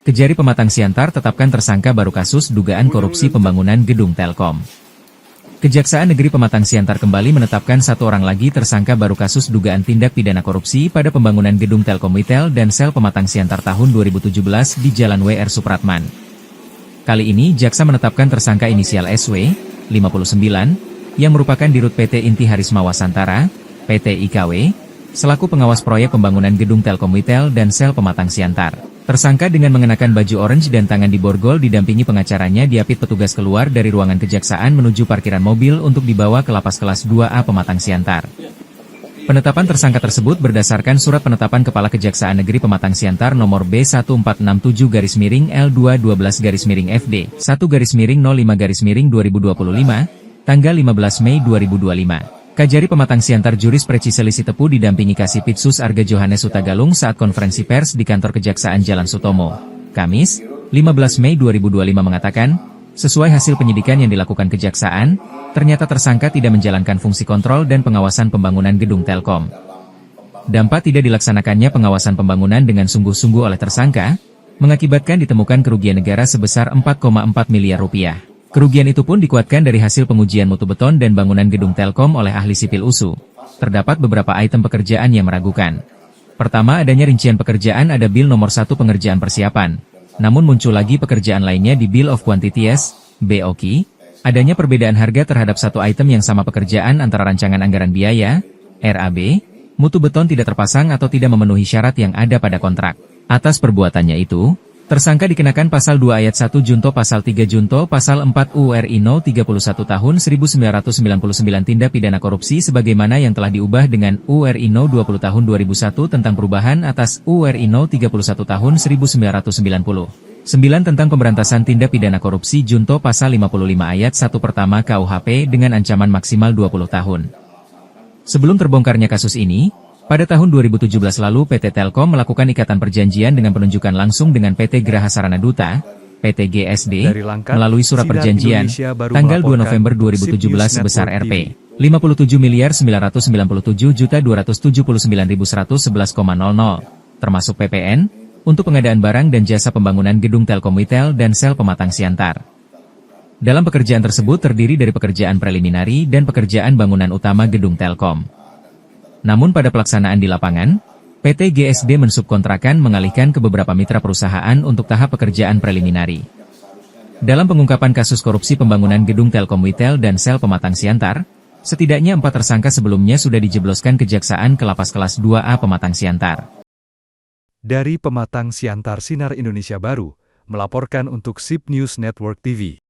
Kejari Pematang Siantar tetapkan tersangka baru kasus dugaan korupsi pembangunan gedung Telkom. Kejaksaan Negeri Pematang Siantar kembali menetapkan satu orang lagi tersangka baru kasus dugaan tindak pidana korupsi pada pembangunan gedung Telkom Retail dan Sel Pematang Siantar tahun 2017 di Jalan W.R. Supratman. Kali ini jaksa menetapkan tersangka inisial SW, 59, yang merupakan dirut PT Inti Harisma Wasantara, PT IKW, selaku pengawas proyek pembangunan gedung Telkom Retail dan Sel Pematang Siantar. Tersangka dengan mengenakan baju orange dan tangan diborgol didampingi pengacaranya diapit petugas keluar dari ruangan kejaksaan menuju parkiran mobil untuk dibawa ke lapas kelas 2A Pematang Siantar. Penetapan tersangka tersebut berdasarkan surat penetapan Kepala Kejaksaan Negeri Pematang Siantar nomor B1467-L212-FD 1-05-05-2025, tanggal 15 Mei 2025. Kajari Pematang Siantar Juris Preciselisi Tepu didampingi Kasipitsus Arga Johannes Sutagalung saat konferensi pers di kantor Kejaksaan Jalan Sutomo, Kamis, 15 Mei 2025 mengatakan, sesuai hasil penyidikan yang dilakukan Kejaksaan, ternyata tersangka tidak menjalankan fungsi kontrol dan pengawasan pembangunan gedung Telkom. Dampak tidak dilaksanakannya pengawasan pembangunan dengan sungguh-sungguh oleh tersangka, mengakibatkan ditemukan kerugian negara sebesar 4,4 miliar rupiah. Kerugian itu pun dikuatkan dari hasil pengujian mutu beton dan bangunan gedung Telkom oleh ahli sipil USU. Terdapat beberapa item pekerjaan yang meragukan. Pertama, adanya rincian pekerjaan ada Bill nomor 1 pengerjaan persiapan. Namun muncul lagi pekerjaan lainnya di Bill of Quantities, BOQ. Adanya perbedaan harga terhadap satu item yang sama pekerjaan antara rancangan anggaran biaya, RAB, mutu beton tidak terpasang atau tidak memenuhi syarat yang ada pada kontrak. Atas perbuatannya itu, tersangka dikenakan pasal 2 ayat 1 junto pasal 3 junto pasal 4 URI No 31 tahun 1999 tindak pidana korupsi sebagaimana yang telah diubah dengan URI No 20 tahun 2001 tentang perubahan atas URI No 31 tahun 1990. 9 tentang pemberantasan tindak pidana korupsi junto pasal 55 ayat 1 pertama KUHP dengan ancaman maksimal 20 tahun. Sebelum terbongkarnya kasus ini, pada tahun 2017 lalu PT Telkom melakukan ikatan perjanjian dengan penunjukan langsung dengan PT Graha Sarana Duta, PT GSD, melalui surat perjanjian, tanggal 2 November 2017 sebesar Rp. 57.997.279.111,00, termasuk PPN, untuk pengadaan barang dan jasa pembangunan gedung Telkom Retail dan Sel Pematang Siantar. Dalam pekerjaan tersebut terdiri dari pekerjaan preliminari dan pekerjaan bangunan utama gedung Telkom. Namun pada pelaksanaan di lapangan, PT GSD mensubkontrakan mengalihkan ke beberapa mitra perusahaan untuk tahap pekerjaan preliminari. Dalam pengungkapan kasus korupsi pembangunan gedung Telkom Retail dan Sel Pematang Siantar, setidaknya 4 tersangka sebelumnya sudah dijebloskan Kejaksaan ke lapas kelas 2A Pematang Siantar. Dari Pematang Siantar Sinar Indonesia Baru, melaporkan untuk SIP News Network TV.